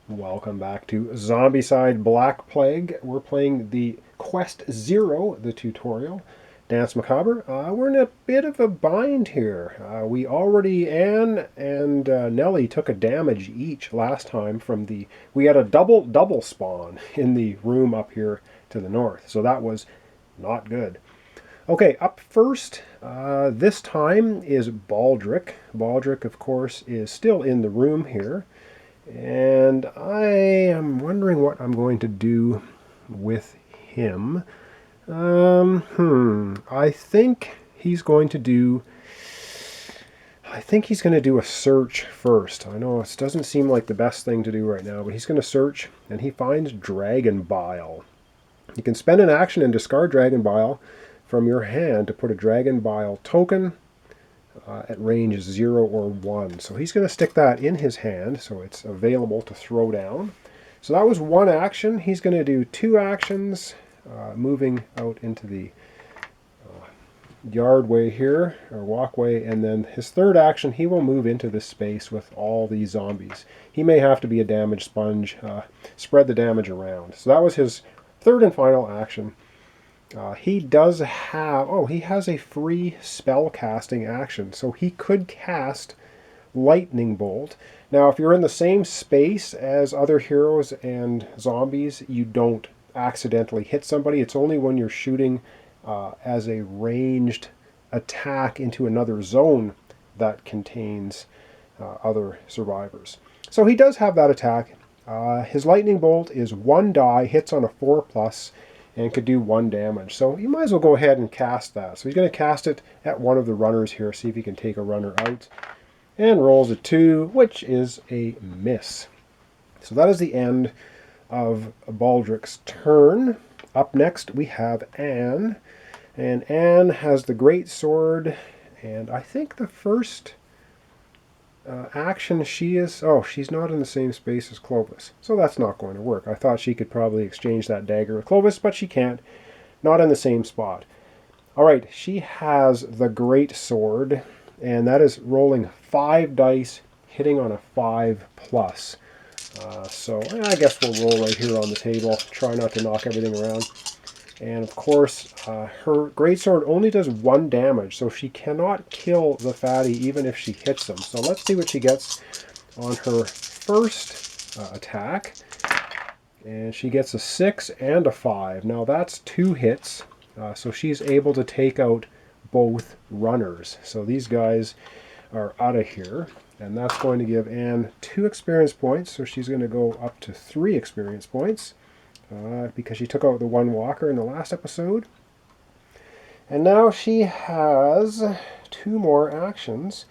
Welcome back to Zombicide Black Plague. We're playing the Quest Zero, the tutorial. Dance Macabre. We're in a bit of a bind here. Anne and Nellie took a damage each last time from the... We had a double spawn in the room up here to the north, so that was not good. Okay, up first, this time is Baldric. Baldric, of course, is still in the room here. And I am wondering what I'm going to do with him. I think he's going to do... I think he's going to do a search first. I know it doesn't seem like the best thing to do right now, but he's going to search, and he finds Dragon Bile. You can spend an action and discard Dragon Bile from your hand to put a Dragon Bile token at range 0 or 1. So he's going to stick that in his hand, so it's available to throw down. So that was one action. He's going to do two actions, moving out into the yardway here, or walkway, and then his third action, he will move into this space with all these zombies. He may have to be a damage sponge, spread the damage around. So that was his third and final action. He does have... Oh, he has a free spell casting action, so he could cast Lightning Bolt. Now, if you're in the same space as other heroes and zombies, you don't accidentally hit somebody. It's only when you're shooting as a ranged attack into another zone that contains other survivors. So he does have that attack. His Lightning Bolt is 1 die, hits on a 4+, and could do 1 damage. So you might as well go ahead and cast that. So he's going to cast it at one of the runners here, see if he can take a runner out. And rolls a 2, which is a miss. So that is the end of Baldric's turn. Up next we have Anne. And Anne has the Great Sword. And I think the first action she is... Oh, she's not in the same space as Clovis. So that's not going to work. I thought she could probably exchange that dagger with Clovis, but she can't. Not in the same spot. Alright, she has the Great Sword, and that is rolling 5 dice, hitting on a 5+. So I guess we'll roll right here on the table. Try not to knock everything around. And of course, her Greatsword only does 1 damage, so she cannot kill the fatty even if she hits him. So let's see what she gets on her first attack. And she gets a 6 and a 5. Now that's 2 hits, so she's able to take out both runners. So these guys are out of here. And that's going to give Anne 2 experience points, so she's going to go up to 3 experience points. Because she took out the one walker in the last episode. And now she has 2 more actions,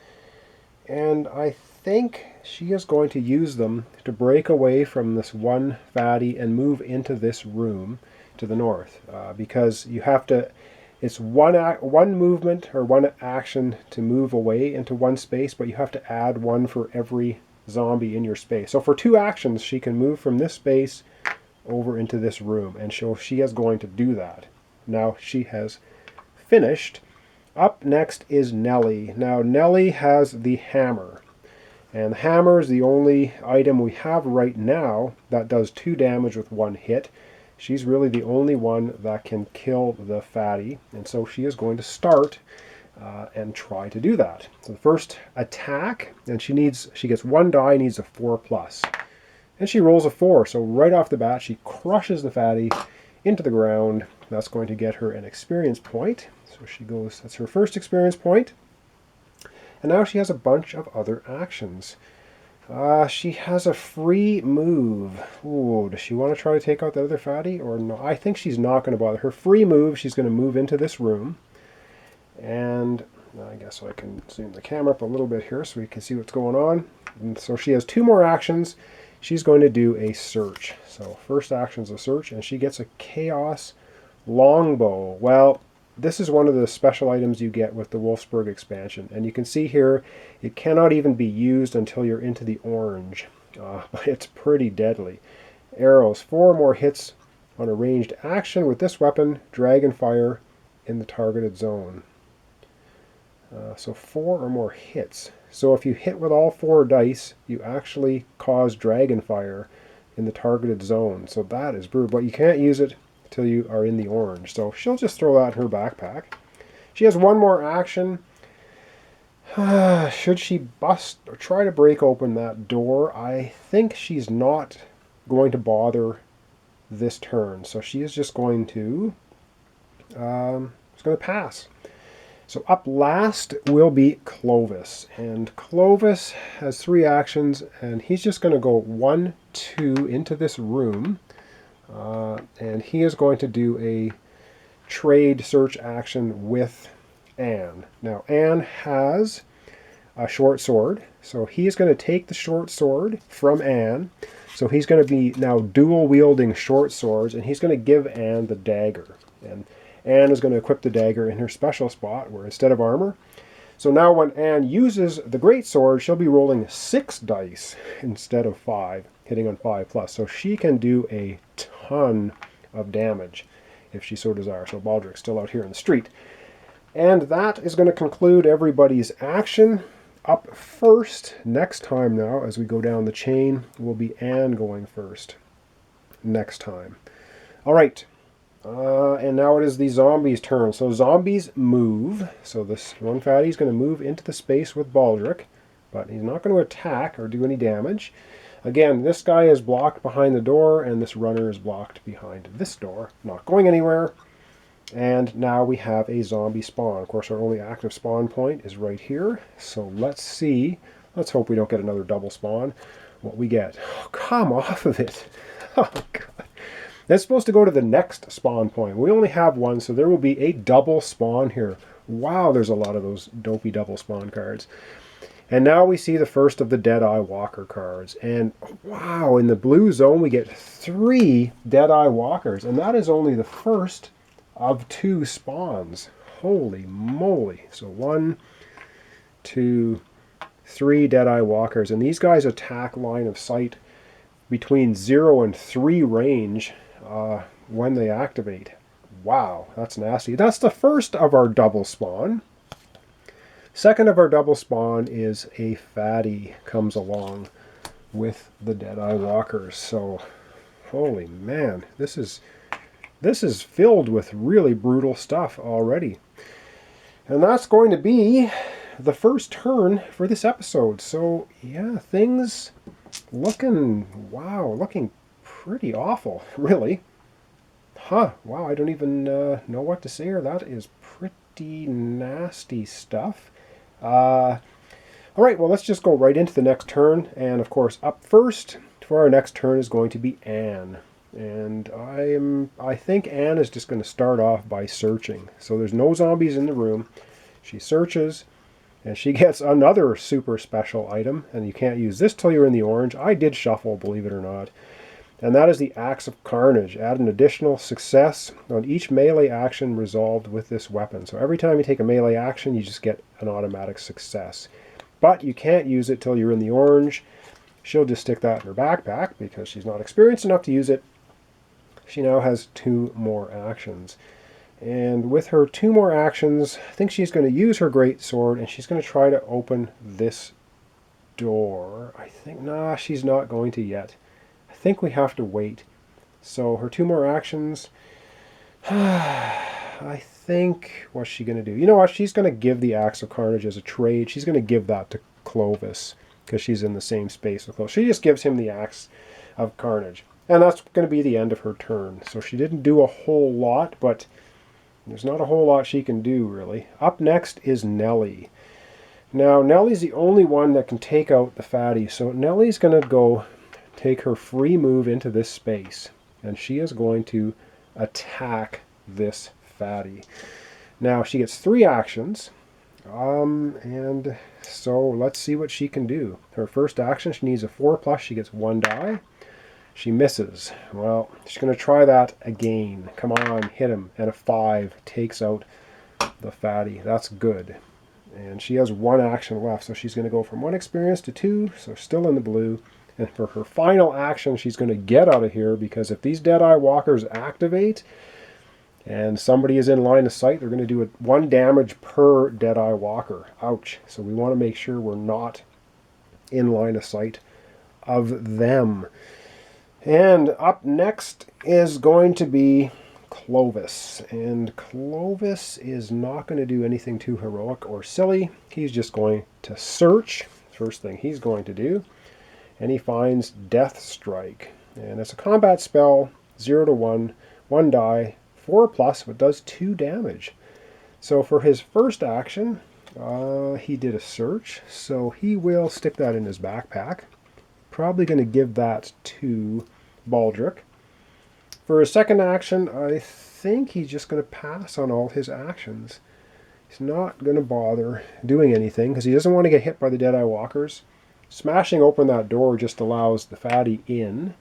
and I think she is going to use them to break away from this one fatty and move into this room to the north. Because you have to... It's one movement or one action to move away into one space, but you have to add 1 for every zombie in your space. So for 2 actions, she can move from this space over into this room, and she is going to do that. Now she has finished. Up next is Nellie. Now Nellie has the hammer, and the hammer is the only item we have right now that does 2 damage with 1 hit. She's really the only one that can kill the fatty, and so she is going to start and try to do that. So the first attack, and she gets 1 die, needs a 4+. And she rolls a 4, so right off the bat she crushes the fatty into the ground. That's going to get her an experience point. So she goes, that's her first experience point. And now she has a bunch of other actions. She has a free move. Ooh, does she want to try to take out the other fatty or no? I think she's not going to bother. Her free move, she's going to move into this room. And I guess I can zoom the camera up a little bit here so we can see what's going on. And so she has 2 more actions. She's going to do a search. So first action is a search, and she gets a Chaos Longbow. Well, this is one of the special items you get with the Wolfsburg expansion. And you can see here, it cannot even be used until you're into the orange. But it's pretty deadly. Arrows, 4 more hits on a ranged action with this weapon, Dragon Fire in the targeted zone. So 4 or more hits. So if you hit with all 4 dice, you actually cause Dragon Fire in the targeted zone. So that is brutal. But you can't use it until you are in the orange. So she'll just throw that in her backpack. She has one more action. Should she bust or try to break open that door? I think she's not going to bother this turn. So she is just going to pass. So up last will be Clovis. And Clovis has 3 actions, and he's just going to go 1, 2 into this room. And he is going to do a trade search action with Anne. Now, Anne has a short sword, so he's going to take the short sword from Anne. So he's going to be now dual wielding short swords, and he's going to give Anne the dagger. And Anne is going to equip the dagger in her special spot, where instead of armor. So now when Anne uses the great sword, she'll be rolling 6 dice instead of 5, hitting on 5+. So she can do a ton of damage if she so desires. So Baldric's still out here in the street. And that is going to conclude everybody's action. Up first, next time now, as we go down the chain, will be Anne going first next time. All right. And now it is the zombies' turn. So zombies move. So this one fatty is going to move into the space with Baldric, but he's not going to attack or do any damage. Again, this guy is blocked behind the door, and this runner is blocked behind this door, not going anywhere. And now we have a zombie spawn. Of course, our only active spawn point is right here. So let's see. Let's hope we don't get another double spawn. What we get. Oh, come off of it. Oh, God. That's supposed to go to the next spawn point. We only have one, so there will be a double spawn here. Wow, there's a lot of those dopey double spawn cards. And now we see the first of the Deadeye Walker cards. And wow, in the blue zone we get 3 Deadeye Walkers. And that is only the first of 2 spawns. Holy moly. So 1, 2, 3 Deadeye Walkers. And these guys attack line of sight between 0 and 3 range when they activate. Wow, that's nasty. That's the first of our double spawn. Second of our double spawn is a fatty comes along with the Deadeye Walkers. So, holy man, this is filled with really brutal stuff already. And that's going to be the first turn for this episode. So, yeah, things looking pretty awful, really. Wow, I don't even know what to say here. That is pretty nasty stuff. All right, well, let's just go right into the next turn. And, of course, up first for our next turn is going to be Anne. And I think Anne is just going to start off by searching. So there's no zombies in the room. She searches, and she gets another super special item. And you can't use this till you're in the orange. I did shuffle, believe it or not. And that is the Axe of Carnage. Add an additional success on each melee action resolved with this weapon. So every time you take a melee action, you just get an automatic success. But you can't use it till you're in the orange. She'll just stick that in her backpack because she's not experienced enough to use it. She now has 2 more actions. And with her 2 more actions, I think she's going to use her great sword, and she's going to try to open this door. I think, nah, she's not going to yet. I think we have to wait. So her 2 more actions, I think, what's she going to do? You know what? She's going to give the Axe of Carnage as a trade. She's going to give that to Clovis because she's in the same space with Clovis. She just gives him the Axe of Carnage. And that's going to be the end of her turn. So she didn't do a whole lot, but there's not a whole lot she can do, really. Up next is Nellie. Now, Nellie's the only one that can take out the fatty. So Nellie's going to go take her free move into this space. And she is going to attack this fatty. Now, she gets 3 actions. And so let's see what she can do. Her first action, she needs a 4+. She gets 1 die. She misses. Well, she's going to try that again. Come on, hit him. And a 5 takes out the fatty. That's good. And she has 1 action left, so she's going to go from 1 experience to 2, so still in the blue. And for her final action, she's going to get out of here, because if these Deadeye Walkers activate and somebody is in line of sight, they're going to do 1 damage per Deadeye Walker. Ouch. So we want to make sure we're not in line of sight of them. And up next is going to be Clovis. And Clovis is not going to do anything too heroic or silly. He's just going to search. First thing he's going to do. And he finds Death Strike. And it's a combat spell, 0 to 1, 1 die, 4+, but does 2 damage. So for his first action, he did a search. So he will stick that in his backpack. Probably going to give that to Baldric. For his second action, I think he's just going to pass on all his actions. He's not going to bother doing anything because he doesn't want to get hit by the Deadeye Walkers. Smashing open that door just allows the fatty in,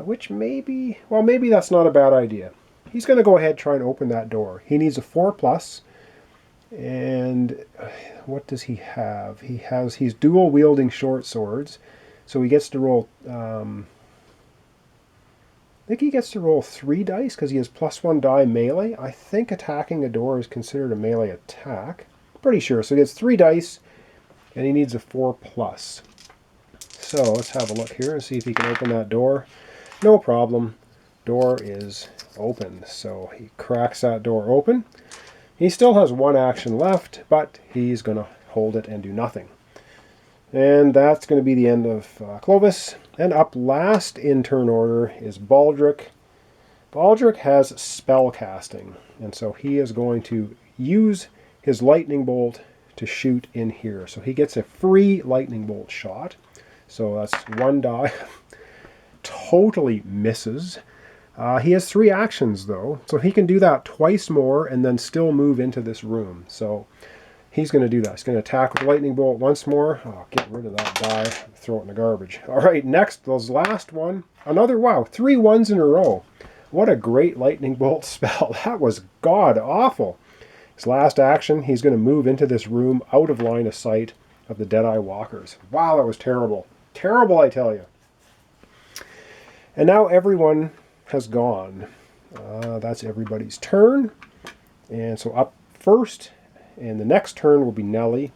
which maybe that's not a bad idea. He's going to go ahead and try and open that door. He needs a 4+, and what does he have? He's dual wielding short swords, so he gets to roll. I think he gets to roll 3 dice because he has +1 die melee. I think attacking a door is considered a melee attack. Pretty sure. So he gets 3 dice, and he needs a 4+. So let's have a look here and see if he can open that door. No problem. Door is open. So he cracks that door open. He still has 1 action left, but he's going to hold it and do nothing. And that's going to be the end of Clovis. And up last in turn order is Baldric. Baldric has spell casting, and so he is going to use his lightning bolt to shoot in here. So he gets a free lightning bolt shot. So that's 1 die. Totally misses. He has 3 actions though, so he can do that twice more and then still move into this room. So he's going to do that. He's going to attack with the lightning bolt once more. Oh, get rid of that die. Throw it in the garbage. All right, next, this last one. Another, wow, 3 1s in a row. What a great lightning bolt spell. That was god-awful. His last action, he's going to move into this room out of line of sight of the Deadeye Walkers. Wow, that was terrible. Terrible, I tell you. And now everyone has gone. That's everybody's turn. And so up first, and the next turn will be Nelly.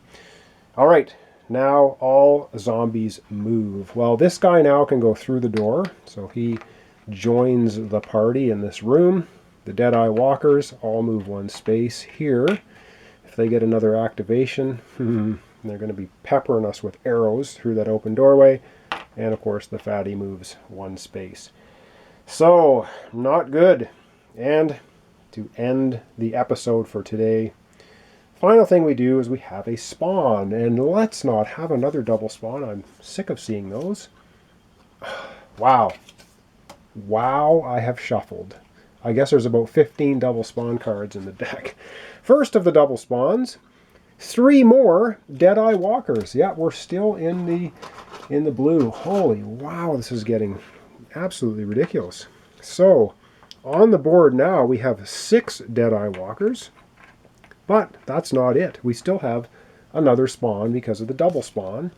All right, now all zombies move. Well, this guy now can go through the door, so he joins the party in this room. The Deadeye Walkers all move 1 space here. If they get another activation, they're going to be peppering us with arrows through that open doorway. And of course, the fatty moves 1 space. So, not good. And to end the episode for today, final thing we do is we have a spawn, and let's not have another double spawn. I'm sick of seeing those. Wow. Wow, I have shuffled. I guess there's about 15 double spawn cards in the deck. First of the double spawns, 3 more Deadeye Walkers. Yeah, we're still in the blue. Holy wow, this is getting absolutely ridiculous. So, on the board now we have 6 Deadeye Walkers. But that's not it. We still have another spawn because of the double spawn.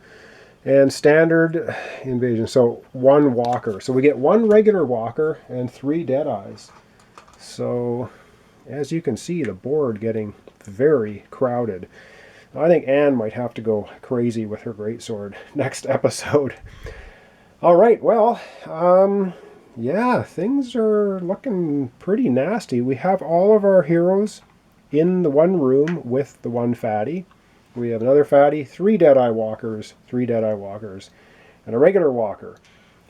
And standard invasion. So 1 walker. So we get 1 regular walker and 3 Deadeyes. So as you can see, the board getting very crowded. I think Anne might have to go crazy with her greatsword next episode. All right, well, yeah, things are looking pretty nasty. We have all of our heroes in the 1 room with the 1 fatty. We have another fatty, 3 Deadeye Walkers, 3 Deadeye Walkers, and a regular walker.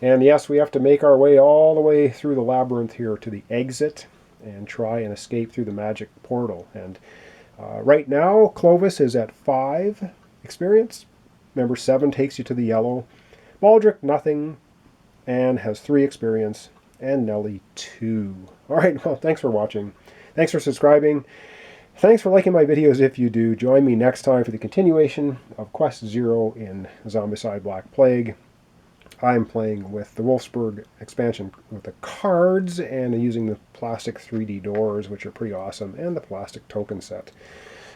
And yes, we have to make our way all the way through the labyrinth here to the exit and try and escape through the magic portal. And right now, Clovis is at 5 experience. Remember, 7 takes you to the yellow. Baldric, nothing, and has 3 experience, and Nelly, 2. All right, well, thanks for watching. Thanks for subscribing. Thanks for liking my videos if you do. Join me next time for the continuation of Quest 0 in Zombicide Black Plague. I'm playing with the Wolfsburg expansion with the cards and using the plastic 3D doors, which are pretty awesome, and the plastic token set.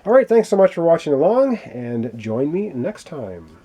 Alright, thanks so much for watching along, and join me next time.